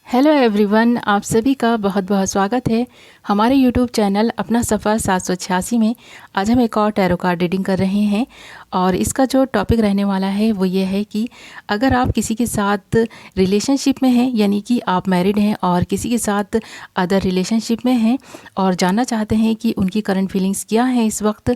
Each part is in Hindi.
हेलो एवरीवन, आप सभी का बहुत बहुत स्वागत है हमारे यूट्यूब चैनल अपना सफ़र 786 में। आज हम एक और टैरो कार्ड रीडिंग कर रहे हैं और इसका जो टॉपिक रहने वाला है वो ये है कि अगर आप किसी के साथ रिलेशनशिप में हैं, यानी कि आप मैरिड हैं और किसी के साथ अदर रिलेशनशिप में हैं और जानना चाहते हैं कि उनकी करंट फीलिंग्स क्या हैं इस वक्त,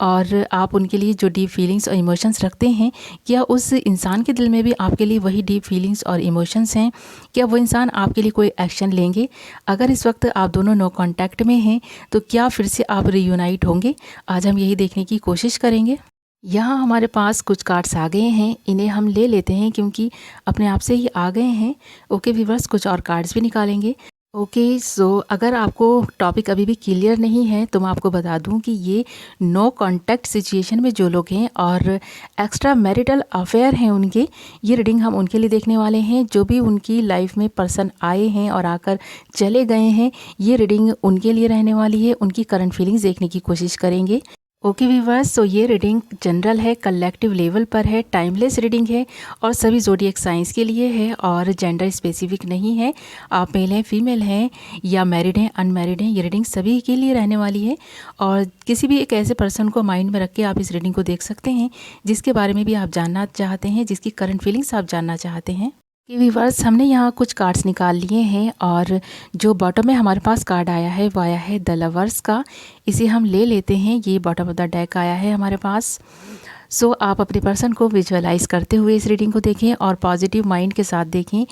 और आप उनके लिए जो डीप फीलिंग्स और इमोशंस रखते हैं, क्या उस इंसान के दिल में भी आपके लिए वही डीप फीलिंग्स और इमोशंस हैं? क्या वो इंसान आपके लिए कोई एक्शन लेंगे? अगर इस वक्त आप दोनों नो कांटेक्ट में हैं तो क्या फिर से आप रियूनाइट होंगे? आज हम यही देखने की कोशिश करेंगे। यहाँ हमारे पास कुछ कार्ड्स आ गए हैं, इन्हें हम ले लेते हैं क्योंकि अपने आप से ही आ गए हैं। ओके व्यूअर्स, कुछ और कार्ड्स भी निकालेंगे। ओके सो अगर आपको टॉपिक अभी भी क्लियर नहीं है तो मैं आपको बता दूं कि ये नो कांटेक्ट सिचुएशन में जो लोग हैं और एक्स्ट्रा मैरिटल अफेयर हैं उनके, ये रीडिंग हम उनके लिए देखने वाले हैं। जो भी उनकी लाइफ में पर्सन आए हैं और आकर चले गए हैं, ये रीडिंग उनके लिए रहने वाली है। उनकी करंट फीलिंग्स देखने की कोशिश करेंगे। ओके व्यूअर्स, सो ये रीडिंग जनरल है, कलेक्टिव लेवल पर है, टाइमलेस रीडिंग है और सभी ज़ोडिएक साइंस के लिए है और जेंडर स्पेसिफिक नहीं है। आप मेल हैं, फीमेल हैं या मैरिड हैं, अनमैरिड हैं, ये रीडिंग सभी के लिए रहने वाली है। और किसी भी एक ऐसे पर्सन को माइंड में रख के आप इस रीडिंग को देख सकते हैं जिसके बारे में भी आप जानना चाहते हैं, जिसकी करंट फीलिंग्स आप जानना चाहते हैं। कि व्यूअर्स, हमने यहाँ कुछ कार्ड्स निकाल लिए हैं और जो बॉटम में हमारे पास कार्ड आया है वो आया है द लवर्स का। इसे हम ले लेते हैं। ये बॉटम ऑफ द डेक आया है हमारे पास। सो आप अपने पर्सन को विजुअलाइज करते हुए इस रीडिंग को देखें और पॉजिटिव माइंड के साथ देखें,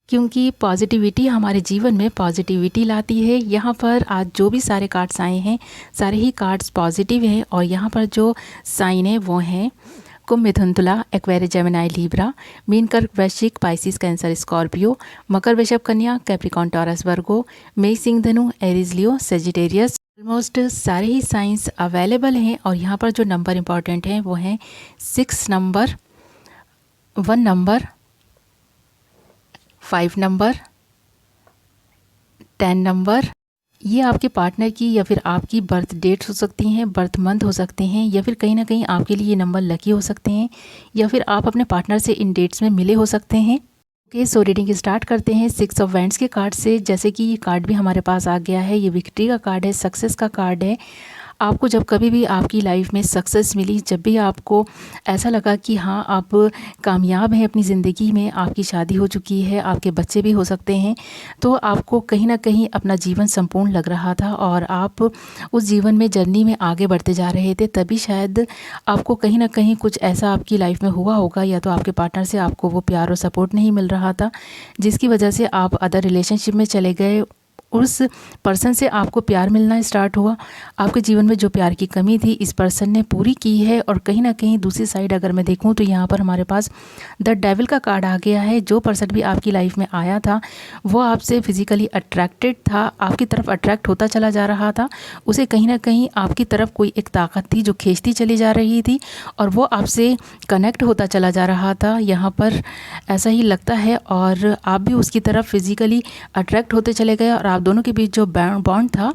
क्योंकि पॉजिटिविटी हमारे जीवन में पॉजिटिविटी लाती है। यहाँ पर आज जो भी सारे कार्ड्स आए हैं, सारे ही कार्ड्स पॉजिटिव हैं और यहाँ पर जो साइन है वो हैं कुंभ, मिथुन, तुला, एक्वेरियस, जेमिनी, लीब्रा, मीन, कर्क, वृश्चिक, पाइसिस, कैंसर, स्कॉर्पियो, मकर, वृषभ, कन्या, कैप्रिकॉर्न, टॉरस, वर्गो, मेष, सिंह, धनु, एरीज, लियो, सेजिटेरियस। ऑलमोस्ट सारे ही साइंस अवेलेबल हैं और यहाँ पर जो नंबर इंपॉर्टेंट हैं वो हैं 6 नंबर, 1 नंबर, 5 नंबर, 10 नंबर। ये आपके पार्टनर की या फिर आपकी बर्थ डेट्स हो सकती हैं, बर्थ मंथ हो सकते हैं, या फिर कहीं ना कहीं आपके लिए ये नंबर लकी हो सकते हैं, या फिर आप अपने पार्टनर से इन डेट्स में मिले हो सकते हैं। ओके सो रीडिंग स्टार्ट करते हैं 6 ऑफ वैंड्स के कार्ड से। जैसे कि ये कार्ड भी हमारे पास आ गया है, ये विक्ट्री का कार्ड है, सक्सेस का कार्ड है। आपको जब कभी भी आपकी लाइफ में सक्सेस मिली, जब भी आपको ऐसा लगा कि हाँ आप कामयाब हैं अपनी ज़िंदगी में, आपकी शादी हो चुकी है, आपके बच्चे भी हो सकते हैं, तो आपको कहीं ना कहीं अपना जीवन संपूर्ण लग रहा था और आप उस जीवन में जर्नी में आगे बढ़ते जा रहे थे, तभी शायद आपको कहीं ना कहीं कुछ ऐसा आपकी लाइफ में हुआ होगा, या तो आपके पार्टनर से आपको वो प्यार और सपोर्ट नहीं मिल रहा था, जिसकी वजह से आप अदर रिलेशनशिप में चले गए। उस पर्सन से आपको प्यार मिलना स्टार्ट हुआ। आपके जीवन में जो प्यार की कमी थी इस पर्सन ने पूरी की है। और कहीं ना कहीं दूसरी साइड अगर मैं देखूं तो यहाँ पर हमारे पास द डेविल का कार्ड आ गया है। जो पर्सन भी आपकी लाइफ में आया था वो आपसे फिजिकली अट्रैक्टेड था, आपकी तरफ अट्रैक्ट होता चला जा रहा था। उसे कहीं ना कहीं आपकी तरफ कोई एक ताकत थी जो खींचती चली जा रही थी और वो आपसे कनेक्ट होता चला जा रहा था, यहाँ पर ऐसा ही लगता है। और आप भी उसकी तरफ फिजिकली अट्रैक्ट होते चले गए और आप दोनों के बीच जो बॉन्ड था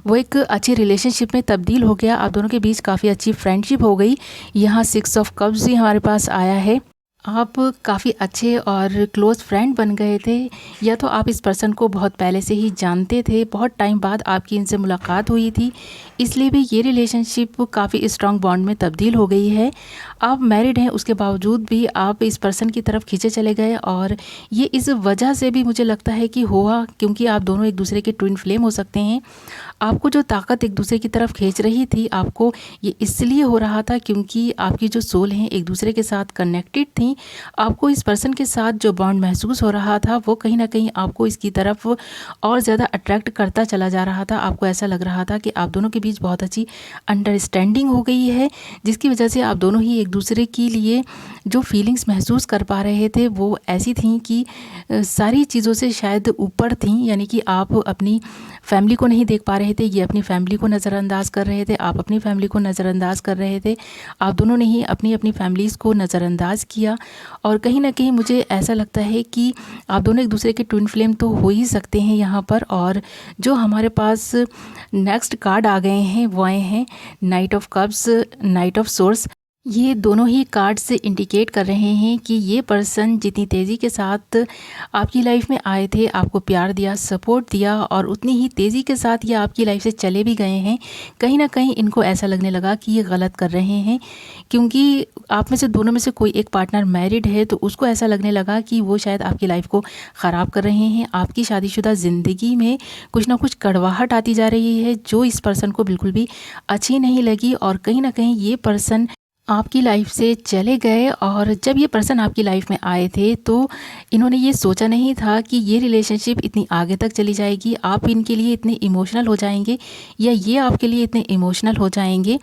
वो एक अच्छी रिलेशनशिप में तब्दील हो गया। आप दोनों के बीच काफ़ी अच्छी फ्रेंडशिप हो गई। यहाँ 6 ऑफ कप्स भी हमारे पास आया है। आप काफ़ी अच्छे और क्लोज़ फ्रेंड बन गए थे, या तो आप इस पर्सन को बहुत पहले से ही जानते थे, बहुत टाइम बाद आपकी इनसे मुलाकात हुई थी, इसलिए भी ये रिलेशनशिप काफ़ी स्ट्रॉन्ग बॉन्ड में तब्दील हो गई है। आप मैरिड हैं, उसके बावजूद भी आप इस पर्सन की तरफ खींचे चले गए और ये इस वजह से भी मुझे लगता है कि हुआ क्योंकि आप दोनों एक दूसरे के ट्विन फ्लेम हो सकते हैं। आपको जो ताकत एक दूसरे की तरफ खींच रही थी, आपको ये इसलिए हो रहा था क्योंकि आपकी जो सोल हैं एक दूसरे के साथ कनेक्टेड थी। आपको इस पर्सन के साथ जो बॉन्ड महसूस हो रहा था वो कहीं ना कहीं आपको इसकी तरफ और ज़्यादा अट्रैक्ट करता चला जा रहा था। आपको ऐसा लग रहा था कि आप दोनों के बीच बहुत अच्छी अंडरस्टैंडिंग हो गई है, जिसकी वजह से आप दोनों ही एक दूसरे के लिए जो फीलिंग्स महसूस कर पा रहे थे वो ऐसी थी कि सारी चीज़ों से शायद ऊपर थी। यानी कि आप अपनी फैमिली को नहीं देख पा रहे थे, ये अपनी फैमिली को नज़रअंदाज कर रहे थे, आप अपनी फैमिली को नज़रअंदाज कर रहे थे। आप दोनों ने ही अपनी अपनी फैमिलीज़ को नज़रअंदाज किया और कहीं ना कहीं मुझे ऐसा लगता है कि आप दोनों एक दूसरे के ट्विन फ्लेम तो हो ही सकते हैं यहाँ पर। और जो हमारे पास नेक्स्ट कार्ड आ गए हैं वो आए हैं night of cups, night of source. ये दोनों ही कार्ड्स इंडिकेट कर रहे हैं कि ये पर्सन जितनी तेज़ी के साथ आपकी लाइफ में आए थे, आपको प्यार दिया, सपोर्ट दिया और उतनी ही तेज़ी के साथ ये आपकी लाइफ से चले भी गए हैं। कहीं न कहीं इनको ऐसा लगने लगा कि ये गलत कर रहे हैं, क्योंकि आप में से दोनों में से कोई एक पार्टनर मैरिड है, तो उसको ऐसा लगने लगा कि वो शायद आपकी लाइफ को ख़राब कर रहे हैं। आपकी शादीशुदा ज़िंदगी में कुछ ना कुछ कड़वाहट आती जा रही है, जो इस पर्सन को बिल्कुल भी अच्छी नहीं लगी और कहीं न कहीं ये पर्सन आपकी लाइफ से चले गए। और जब ये पर्सन आपकी लाइफ में आए थे, तो इन्होंने ये सोचा नहीं था कि ये रिलेशनशिप इतनी आगे तक चली जाएगी, आप इनके लिए इतने इमोशनल हो जाएंगे या ये आपके लिए इतने इमोशनल हो जाएंगे।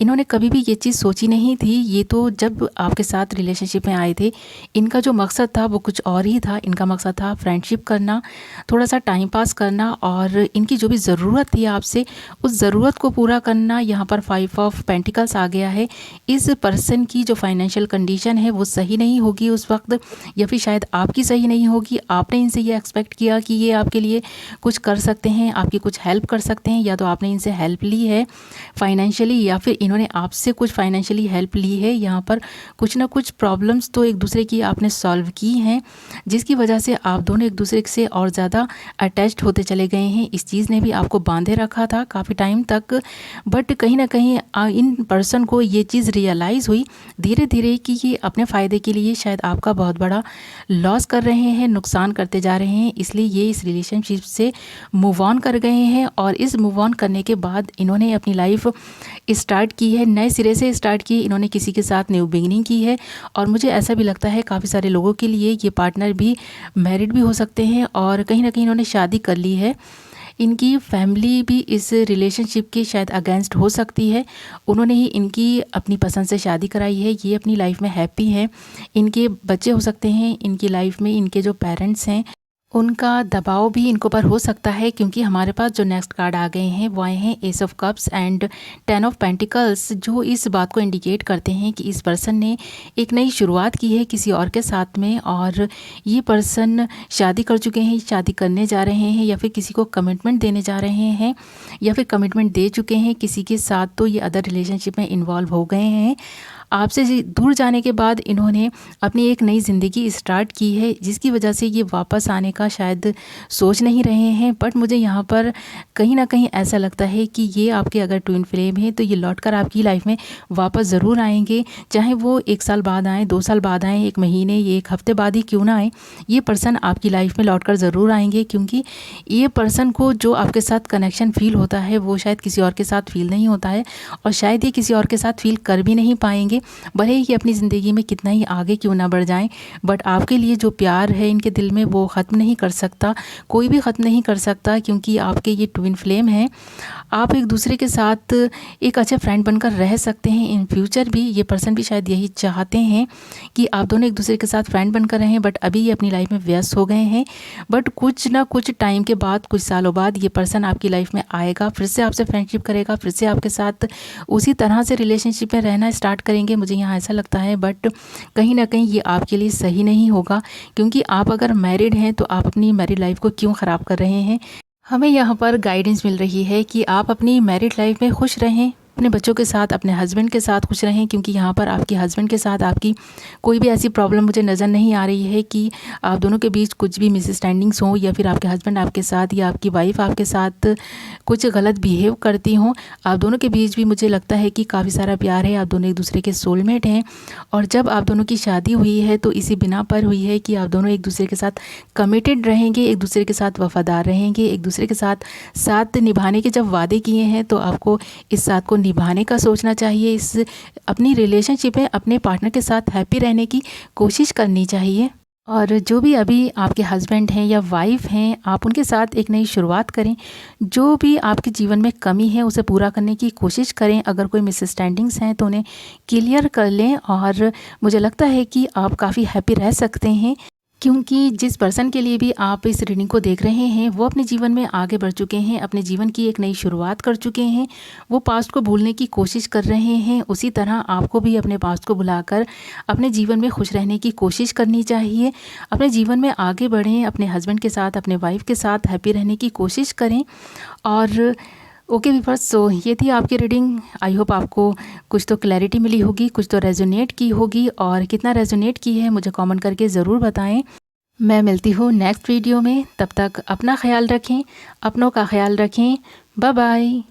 इन्होंने कभी भी ये चीज़ सोची नहीं थी। ये तो जब आपके साथ रिलेशनशिप में आए थे, इनका जो मकसद था वो कुछ और ही था। इनका मकसद था फ्रेंडशिप करना, थोड़ा सा टाइम पास करना और इनकी जो भी ज़रूरत थी आपसे, उस ज़रूरत को पूरा करना। यहाँ पर 5 ऑफ पेंटिकल्स आ गया है। इस पर्सन की जो फाइनेंशियल कंडीशन है वो सही नहीं होगी उस वक्त, या फिर शायद आपकी सही नहीं होगी। आपने इनसे ये एक्सपेक्ट किया कि ये आपके लिए कुछ कर सकते हैं, आपकी कुछ हेल्प कर सकते हैं, या तो आपने इनसे हेल्प ली है फाइनेंशियली या फिर इन्होंने आपसे कुछ फाइनेंशियली हेल्प ली है। यहाँ पर कुछ ना कुछ प्रॉब्लम्स तो एक दूसरे की आपने सॉल्व की हैं, जिसकी वजह से आप दोनों एक दूसरे से और ज़्यादा अटैच्ड होते चले गए हैं। इस चीज़ ने भी आपको बांधे रखा था काफ़ी टाइम तक, बट कहीं ना कहीं इन पर्सन को ये चीज़ रियलाइज़ हुई धीरे धीरे कि ये अपने फ़ायदे के लिए शायद आपका बहुत बड़ा लॉस कर रहे हैं, नुकसान करते जा रहे हैं। इसलिए ये इस रिलेशनशिप से मूव ऑन कर गए हैं और इस मूव ऑन करने के बाद इन्होंने अपनी लाइफ स्टार्ट की है, नए सिरे से स्टार्ट की। इन्होंने किसी के साथ न्यू बिगिनिंग की है और मुझे ऐसा भी लगता है काफ़ी सारे लोगों के लिए ये पार्टनर भी मैरिड भी हो सकते हैं और कहीं ना कहीं इन्होंने शादी कर ली है। इनकी फैमिली भी इस रिलेशनशिप के शायद अगेंस्ट हो सकती है। उन्होंने ही इनकी अपनी पसंद से शादी कराई है। ये अपनी लाइफ में हैप्पी हैं। इनके बच्चे हो सकते हैं, इनकी लाइफ में इनके जो पेरेंट्स हैं उनका दबाव भी इनको पर हो सकता है, क्योंकि हमारे पास जो नेक्स्ट कार्ड आ गए हैं वो आए हैं S of cups and 10 of pentacles, जो इस बात को इंडिकेट करते हैं कि इस पर्सन ने एक नई शुरुआत की है किसी और के साथ में और ये पर्सन शादी कर चुके हैं, शादी करने जा रहे हैं या फिर किसी को कमिटमेंट देने जा रहे हैं या फिर कमिटमेंट दे चुके हैं किसी के साथ, तो ये अदर रिलेशनशिप में इन्वॉल्व हो गए हैं। आपसे दूर जाने के बाद इन्होंने अपनी एक नई ज़िंदगी स्टार्ट की है, जिसकी वजह से ये वापस आने का शायद सोच नहीं रहे हैं। बट मुझे यहाँ पर कहीं ना कहीं ऐसा लगता है कि ये आपके अगर ट्विन फ्लेम है तो ये लौटकर आपकी लाइफ में वापस ज़रूर आएंगे, चाहे वो 1 साल बाद आएँ, 2 साल बाद आएँ, 1 महीने, ये 1 हफ्ते बाद ही क्यों ना आए, ये पर्सन आपकी लाइफ में लौटकर ज़रूर आएंगे। क्योंकि ये पर्सन को जो आपके साथ कनेक्शन फ़ील होता है वो शायद किसी और के साथ फ़ील नहीं होता है और शायद ये किसी और के साथ फ़ील कर भी नहीं पाएंगे, भले ही अपनी ज़िंदगी में कितना ही आगे क्यों ना बढ़ जाएं। बट आपके लिए जो प्यार है इनके दिल में वो ख़त्म नहीं कर सकता, कोई भी ख़त्म नहीं कर सकता, क्योंकि आपके ये ट्विन फ्लेम हैं। आप एक दूसरे के साथ एक अच्छे फ्रेंड बनकर रह सकते हैं इन फ्यूचर भी। ये पर्सन भी शायद यही चाहते हैं कि आप दोनों एक दूसरे के साथ फ्रेंड बनकर रहें, बट अभी ये अपनी लाइफ में व्यस्त हो गए हैं। बट कुछ ना कुछ टाइम के बाद, कुछ सालों बाद ये पर्सन आपकी लाइफ में आएगा, फिर से आपसे फ्रेंडशिप करेगा, फिर से आपके साथ उसी तरह से रिलेशनशिप में रहना स्टार्ट करेंगे। मुझे यहाँ ऐसा लगता है, बट कहीं ना कहीं ये आपके लिए सही नहीं होगा, क्योंकि आप अगर मैरिड हैं तो आप अपनी मैरिड लाइफ को क्यों ख़राब कर रहे हैं। हमें यहाँ पर गाइडेंस मिल रही है कि आप अपनी मैरिड लाइफ में खुश रहें, अपने बच्चों के साथ, अपने हस्बैंड के साथ खुश रहें, क्योंकि यहाँ पर आपके हस्बैंड के साथ आपकी कोई भी ऐसी प्रॉब्लम मुझे नज़र नहीं आ रही है कि आप दोनों के बीच कुछ भी मिसअंडरस्टैंडिंग्स हों या फिर आपके हस्बैंड आपके साथ या आपकी वाइफ आपके साथ कुछ गलत बिहेव करती हों। आप दोनों के बीच भी मुझे लगता है कि काफ़ी सारा प्यार है, आप दोनों एक दूसरे के सोलमेट हैं और जब आप दोनों की शादी हुई है तो इसी बिना पर हुई है कि आप दोनों एक दूसरे के साथ कमिटेड रहेंगे, एक दूसरे के साथ वफ़ादार रहेंगे, एक दूसरे के साथ साथ निभाने के जब वादे किए हैं तो आपको इस साथ को निभाने का सोचना चाहिए। इस अपनी रिलेशनशिप में अपने पार्टनर के साथ हैप्पी रहने की कोशिश करनी चाहिए। और जो भी अभी आपके हस्बैंड हैं या वाइफ हैं, आप उनके साथ एक नई शुरुआत करें। जो भी आपके जीवन में कमी है उसे पूरा करने की कोशिश करें। अगर कोई मिसअंडरस्टैंडिंग्स हैं तो उन्हें क्लियर कर लें और मुझे लगता है कि आप काफ़ी हैप्पी रह सकते हैं, क्योंकि जिस पर्सन के लिए भी आप इस रीडिंग को देख रहे हैं वो अपने जीवन में आगे बढ़ चुके हैं, अपने जीवन की एक नई शुरुआत कर चुके हैं, वो पास्ट को भूलने की कोशिश कर रहे हैं। उसी तरह आपको भी अपने पास्ट को भुलाकर अपने जीवन में खुश रहने की कोशिश करनी चाहिए। अपने जीवन में आगे बढ़ें, अपने हस्बैंड के साथ, अपने वाइफ के साथ हैप्पी रहने की कोशिश करें और ओके व्यूअर्स, सो ये थी आपकी रीडिंग। आई होप आपको कुछ तो क्लैरिटी मिली होगी, कुछ तो रेजोनेट की होगी, और कितना रेजोनेट की है मुझे कमेंट करके ज़रूर बताएं। मैं मिलती हूँ नेक्स्ट वीडियो में, तब तक अपना ख्याल रखें, अपनों का ख्याल रखें। Bye bye.